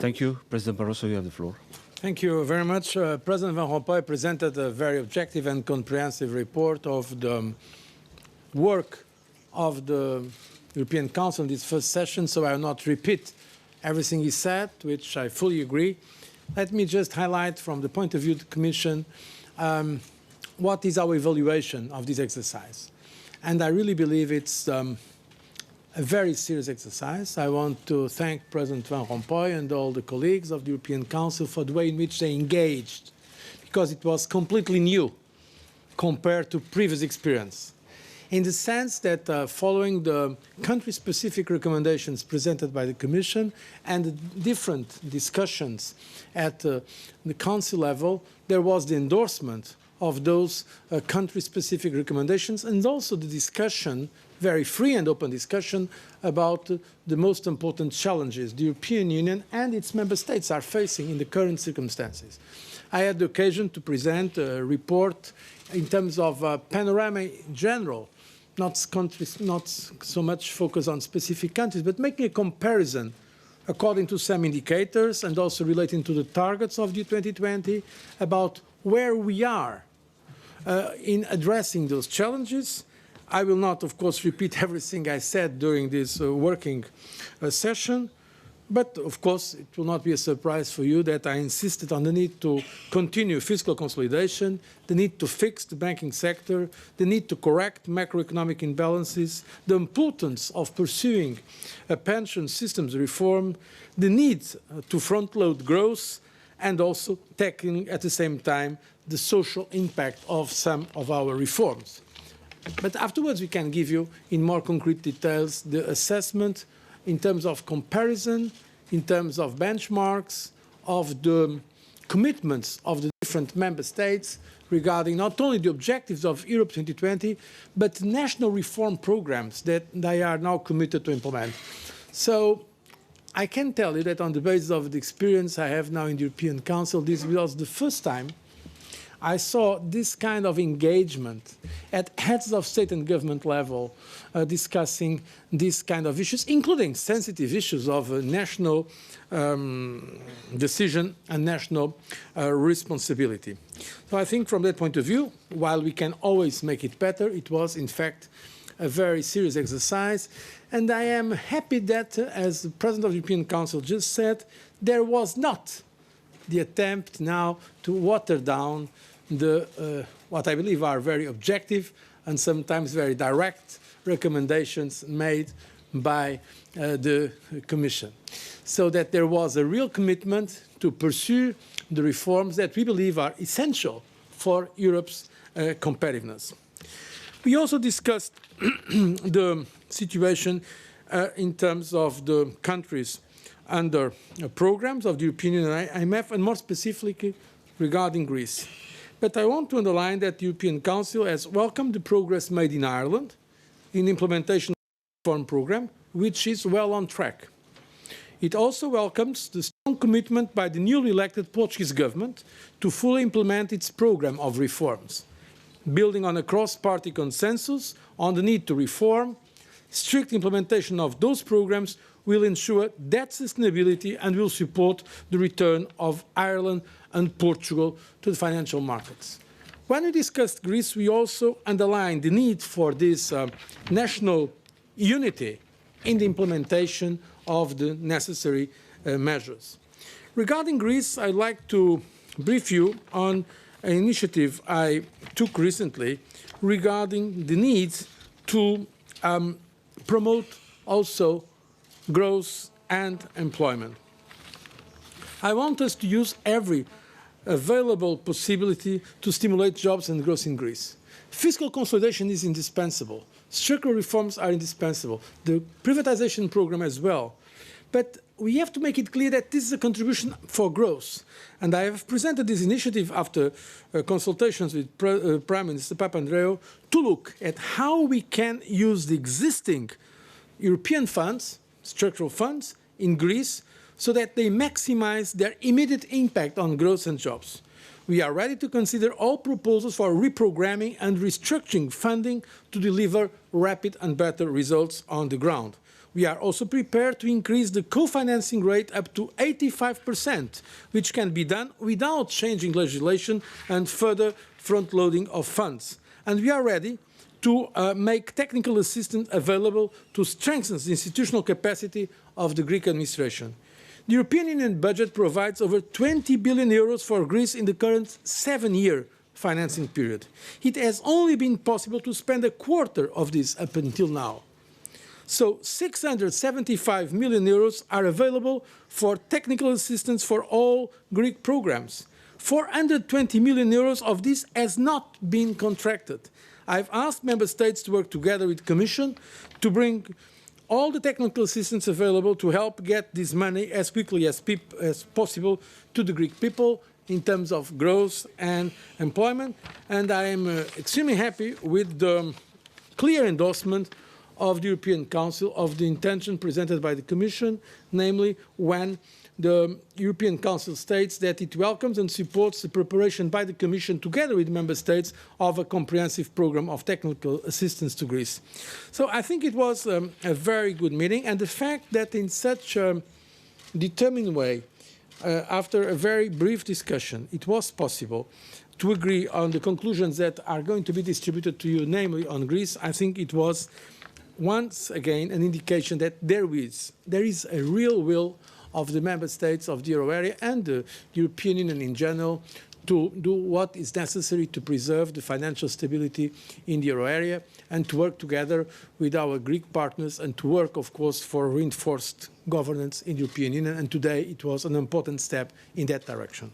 Thank you. President Barroso, you have the floor. Thank you very much. President Van Rompuy presented a very objective and comprehensive report of the work of the European Council in this first session, so I will not repeat everything he said, which I fully agree. Let me just highlight from the point of view of the Commission what is our evaluation of this exercise. And I really believe it's a very serious exercise. I want to thank President Van Rompuy and all the colleagues of the European Council for the way in which they engaged, because it was completely new compared to previous experience, in the sense that following the country-specific recommendations presented by the Commission and the different discussions at the Council level, there was the endorsement of those country-specific recommendations and also the discussion, very free and open discussion, about the most important challenges the European Union and its member states are facing in the current circumstances. I had the occasion to present a report in terms of panorama in general, not so much focus on specific countries, but making a comparison according to some indicators and also relating to the targets of the 2020 about where we are in addressing those challenges. I will not, of course, repeat everything I said during this working session, but, of course, it will not be a surprise for you that I insisted on the need to continue fiscal consolidation, the need to fix the banking sector, the need to correct macroeconomic imbalances, the importance of pursuing a pension systems reform, the need to front-load growth, and also tackling at the same time the social impact of some of our reforms. But afterwards we can give you in more concrete details the assessment in terms of comparison, in terms of benchmarks, of the commitments of the different member states regarding not only the objectives of Europe 2020, but national reform programs that they are now committed to implement. So I can tell you that on the basis of the experience I have now in the European Council, this was the first time I saw this kind of engagement at heads of state and government level discussing these kind of issues, including sensitive issues of national decision and national responsibility. So I think from that point of view, while we can always make it better, it was in fact a very serious exercise. And I am happy that, as the President of the European Council just said, there was not the attempt now to water down the, what I believe are very objective and sometimes very direct recommendations made by the Commission. So that there was a real commitment to pursue the reforms that we believe are essential for Europe's competitiveness. We also discussed the situation in terms of the countries under programs of the European Union and IMF, and more specifically regarding Greece. But I want to underline that the European Council has welcomed the progress made in Ireland in implementation of the reform program, which is well on track. It also welcomes the strong commitment by the newly elected Portuguese government to fully implement its program of reforms, building on a cross-party consensus on the need to reform. Strict implementation of those programs will ensure debt sustainability and will support the return of Ireland and Portugal to the financial markets. When we discussed Greece, we also underlined the need for this national unity in the implementation of the necessary measures. Regarding Greece, I'd like to brief you on an initiative I took recently regarding the need to promote also growth and employment. I want us to use every available possibility to stimulate jobs and growth in Greece. Fiscal consolidation is indispensable. Structural reforms are indispensable. The privatization program as well. But we have to make it clear that this is a contribution for growth. And I have presented this initiative after consultations with Prime Minister Papandreou to look at how we can use the existing European funds, structural funds, in Greece so that they maximize their immediate impact on growth and jobs. We are ready to consider all proposals for reprogramming and restructuring funding to deliver rapid and better results on the ground. We are also prepared to increase the co-financing rate up to 85%, which can be done without changing legislation and further front-loading of funds. And we are ready to make technical assistance available to strengthen the institutional capacity of the Greek administration. The European Union budget provides over 20 billion euros for Greece in the current 7-year financing period. It has only been possible to spend a quarter of this up until now. So 675 million euros are available for technical assistance for all Greek programs. 420 million euros of this has not been contracted. I've asked member states to work together with the Commission to bring all the technical assistance available to help get this money as quickly as possible to the Greek people in terms of growth and employment. And I am extremely happy with the clear endorsement of the European Council of the intention presented by the Commission, namely when the European Council states that it welcomes and supports the preparation by the Commission, together with Member States, of a comprehensive programme of technical assistance to Greece. So I think it was a very good meeting, and the fact that in such a determined way, after a very brief discussion, it was possible to agree on the conclusions that are going to be distributed to you, namely on Greece, I think it was once again an indication that there is a real will of the member states of the euro area and the European Union in general to do what is necessary to preserve the financial stability in the euro area and to work together with our Greek partners and to work, of course, for reinforced governance in the European Union. And today it was an important step in that direction.